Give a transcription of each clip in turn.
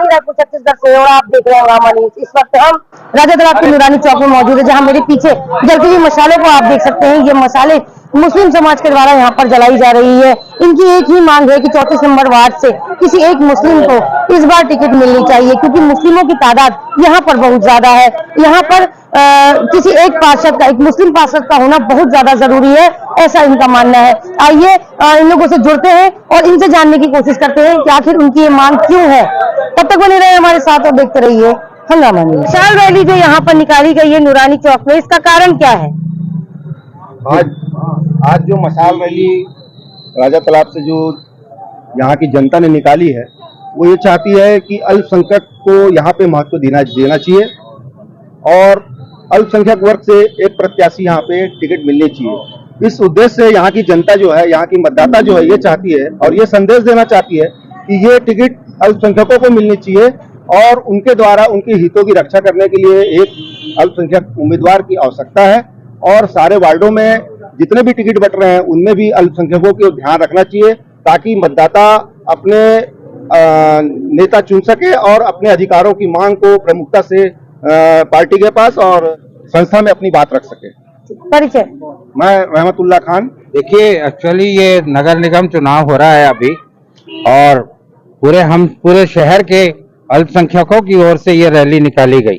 आकाशवाणी रायपुर छत्तीसगढ़ से और आप देख रहे हैं रामा न्यूज। इस वक्त हम राजा तालाब के नूरानी चौक में मौजूद है, जहां मेरे पीछे जलती हुई मसालों को आप देख सकते हैं। ये मसाले मुस्लिम समाज के द्वारा यहाँ पर जलाई जा रही है। इनकी एक ही मांग है कि 34 नंबर वार्ड से किसी एक मुस्लिम को इस बार टिकट मिलनी चाहिए, क्योंकि मुस्लिमों की तादाद यहाँ पर बहुत ज्यादा है। यहाँ पर किसी एक पार्षद का, एक मुस्लिम पार्षद का होना बहुत ज्यादा जरूरी है, ऐसा इनका मानना है। आइए इन लोगों से जुड़ते हैं और इनसे जानने की कोशिश करते हैं कि आखिर उनकी ये मांग क्यों है। तब तक बने रहे हमारे साथ और देखते रहिए हंगामा न्यूज़। विशाल रैली जो यहाँ पर निकाली गई है नूरानी चौक में, इसका कारण क्या है? आज जो मशाल रैली राजा तालाब से जो यहाँ की जनता ने निकाली है, वो ये चाहती है कि अल्पसंख्यक को यहाँ पे महत्व देना चाहिए और अल्पसंख्यक वर्ग से एक प्रत्याशी यहाँ पे टिकट मिलनी चाहिए। इस उद्देश्य से यहाँ की जनता जो है, यहाँ की मतदाता जो है, ये चाहती है और ये संदेश देना चाहती है कि ये टिकट अल्पसंख्यकों को मिलनी चाहिए और उनके द्वारा उनके हितों की रक्षा करने के लिए एक अल्पसंख्यक उम्मीदवार की आवश्यकता है। और सारे वार्डों में जितने भी टिकट बट रहे हैं उनमें भी अल्पसंख्यकों को ध्यान रखना चाहिए, ताकि मतदाता अपने नेता चुन सके और अपने अधिकारों की मांग को प्रमुखता से पार्टी के पास और संस्था में अपनी बात रख सके। परिचय, मैं रहमतुल्लाह खान। देखिए, एक्चुअली ये नगर निगम चुनाव हो रहा है अभी, और पूरे शहर के अल्पसंख्यकों की ओर से ये रैली निकाली गई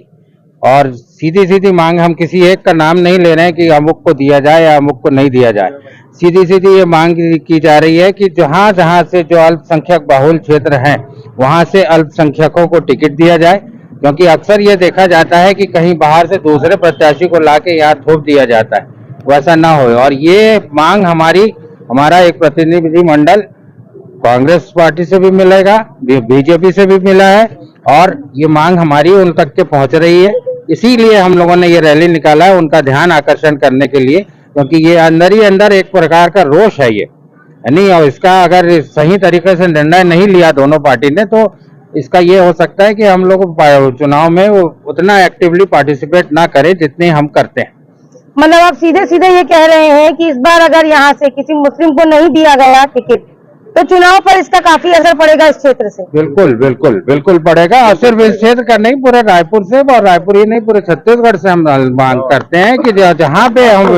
और सीधी सीधी मांग, हम किसी एक का नाम नहीं ले रहे हैं कि अमुक को दिया जाए या अमुक को नहीं दिया जाए। सीधी सीधी ये मांग की जा रही है कि जहां जहां से जो अल्पसंख्यक बहुल क्षेत्र हैं वहां से अल्पसंख्यकों को टिकट दिया जाए, क्योंकि अक्सर ये देखा जाता है कि कहीं बाहर से दूसरे प्रत्याशी को लाके यहाँ थोप दिया जाता है, वैसा ना हो। और ये मांग हमारा एक प्रतिनिधि मंडल कांग्रेस पार्टी से भी मिलेगा, बीजेपी से भी मिला है, और ये मांग हमारी उन तक के पहुंच रही है। इसीलिए हम लोगों ने ये रैली निकाला है, उनका ध्यान आकर्षण करने के लिए, क्योंकि ये अंदर ही अंदर एक प्रकार का रोष है ये नहीं। और इसका अगर सही तरीके से निर्णय नहीं लिया दोनों पार्टी ने, तो इसका ये हो सकता है कि हम लोग चुनाव में उतना एक्टिवली पार्टिसिपेट ना करें जितने हम करते हैं। मतलब आप सीधे सीधे ये कह रहे हैं कि इस बार अगर यहाँ से किसी मुस्लिम को नहीं दिया गया टिकट तो चुनाव पर इसका काफी असर पड़ेगा इस क्षेत्र से? बिल्कुल बिल्कुल बिल्कुल पड़ेगा। और सिर्फ इस क्षेत्र का नहीं, पूरे रायपुर से, और रायपुर ही नहीं पूरे छत्तीसगढ़ से हम मांग करते हैं कि जहाँ पे हम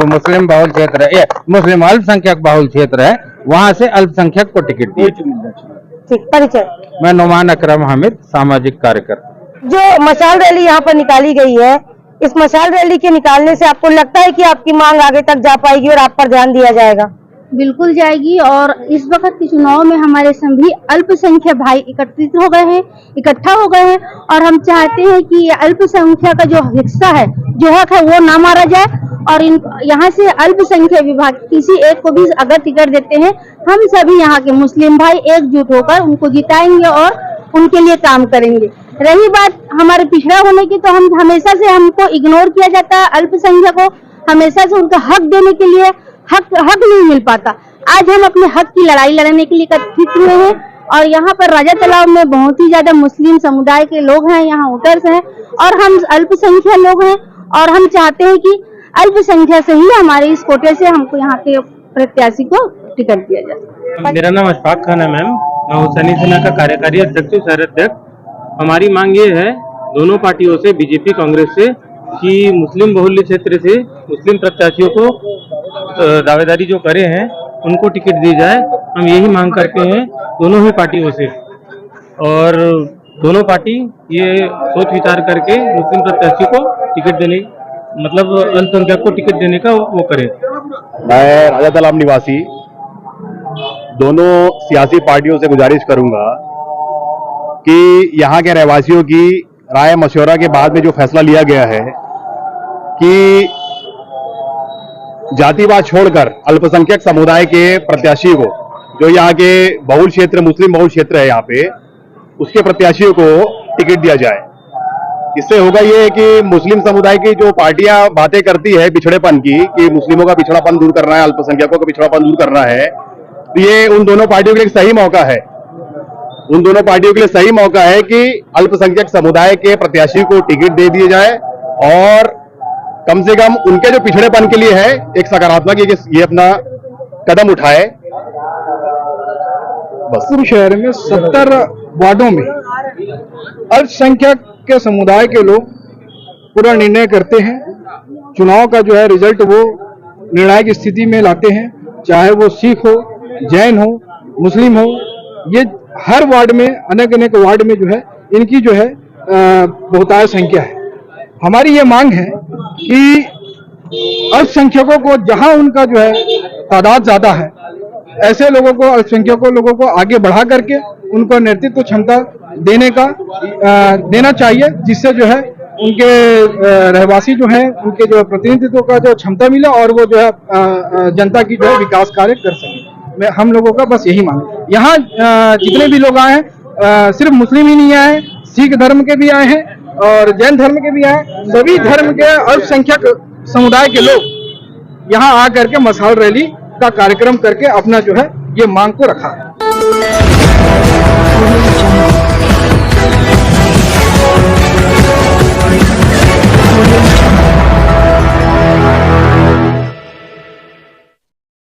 मुस्लिम बहुल क्षेत्र है, मुस्लिम अल्पसंख्यक बहुल क्षेत्र है, वहाँ से अल्पसंख्यक को टिकट दिए। ठीक, परिचय, मैं नुमान अकरम हामिद, सामाजिक कार्यकर्ता। जो मशाल रैली यहाँ पर निकाली गई है, इस मशाल रैली के निकालने से आपको लगता है कि आपकी मांग आगे तक जा पाएगी और आप पर ध्यान दिया जाएगा? बिल्कुल जाएगी। और इस वक्त के चुनाव में हमारे सभी अल्पसंख्यक भाई इकट्ठा हो गए हैं और हम चाहते हैं कि ये अल्पसंख्यक का जो हिस्सा है, जो हक है, वो ना मारा जाए। और यहाँ से अल्पसंख्यक विभाग किसी एक को भी अगर टिकट देते हैं, हम सभी यहाँ के मुस्लिम भाई एकजुट होकर उनको जिताएंगे और उनके लिए काम करेंगे। रही बात हमारे पिछड़ा होने की, तो हम हमेशा से हमको इग्नोर किया जाता है। अल्पसंख्यक को हमेशा से उनका हक देने के लिए हक नहीं मिल पाता। आज हम अपने हक की लड़ाई लड़ने के लिए एकत्रित हुए हैं और यहाँ पर राजा तालाब में बहुत ही ज्यादा मुस्लिम समुदाय के लोग हैं, यहाँ वोटर्स हैं और हम अल्पसंख्यक लोग हैं और हम चाहते हैं कि अल्पसंख्यक से ही हमारे इस कोटे से हमको यहाँ के प्रत्याशी को टिकट दिया जाए। मेरा नाम अशफाक खान है मैम, मैं हुसैनी सेना का कार्यकारी अध्यक्ष, शहर अध्यक्ष। हमारी मांग ये है दोनों पार्टियों से, बीजेपी कांग्रेस से, कि मुस्लिम बहुल्य क्षेत्र से मुस्लिम प्रत्याशियों को दावेदारी जो करे हैं उनको टिकट दी जाए। हम यही मांग करते हैं दोनों ही पार्टियों से, और दोनों पार्टी ये सोच विचार करके मुस्लिम प्रत्याशी को टिकट देने, मतलब अल्पसंख्यक को टिकट देने का वो करें। मैं राजा तालाब निवासी दोनों सियासी पार्टियों से गुजारिश करूंगा कि यहाँ के रहवासियों की राय मशवरा के बाद में जो फैसला लिया गया है कि जातिवाद छोड़कर अल्पसंख्यक समुदाय के प्रत्याशी को, जो यहाँ के बहुल क्षेत्र, मुस्लिम बहुल क्षेत्र है यहाँ पे, उसके प्रत्याशियों को टिकट दिया जाए। इससे होगा ये कि मुस्लिम समुदाय की जो पार्टियां बातें करती है पिछड़ेपन की, कि मुस्लिमों का पिछड़ापन दूर करना है, अल्पसंख्यकों का पिछड़ापन दूर करना है, तो ये उन दोनों पार्टियों के लिए सही मौका है। उन दोनों पार्टियों के लिए सही मौका है कि अल्पसंख्यक समुदाय के प्रत्याशी को टिकट दे दिए जाए और कम से कम उनके जो पिछड़ेपन के लिए है एक सकारात्मक ये अपना कदम उठाए। बस शहर में 70 वार्डों में अल्पसंख्यक के समुदाय के लोग पूरा निर्णय करते हैं। चुनाव का जो है रिजल्ट वो निर्णायक स्थिति में लाते हैं, चाहे वो सिख हो, जैन हो, मुस्लिम हो। ये हर वार्ड में, अनेक अनेक वार्ड में जो है इनकी जो है बहुतायत संख्या है। हमारी ये मांग है कि अल्पसंख्यकों को जहां उनका जो है तादाद ज्यादा है, ऐसे लोगों को, अल्पसंख्यकों लोगों को आगे बढ़ा करके उनको नेतृत्व क्षमता देना चाहिए, जिससे जो है उनके रहवासी जो है उनके जो प्रतिनिधित्व का जो क्षमता मिले और वो जो है जनता की जो है विकास कार्य कर सके। हम लोगों का बस यही मांग है। यहाँ जितने भी लोग आए हैं, सिर्फ मुस्लिम ही नहीं आए, सिख धर्म के भी आए हैं और जैन धर्म के भी आए, सभी धर्म के अल्पसंख्यक समुदाय के लोग यहाँ आकर के मशाल रैली का कार्यक्रम करके अपना जो है ये मांग को रखा है।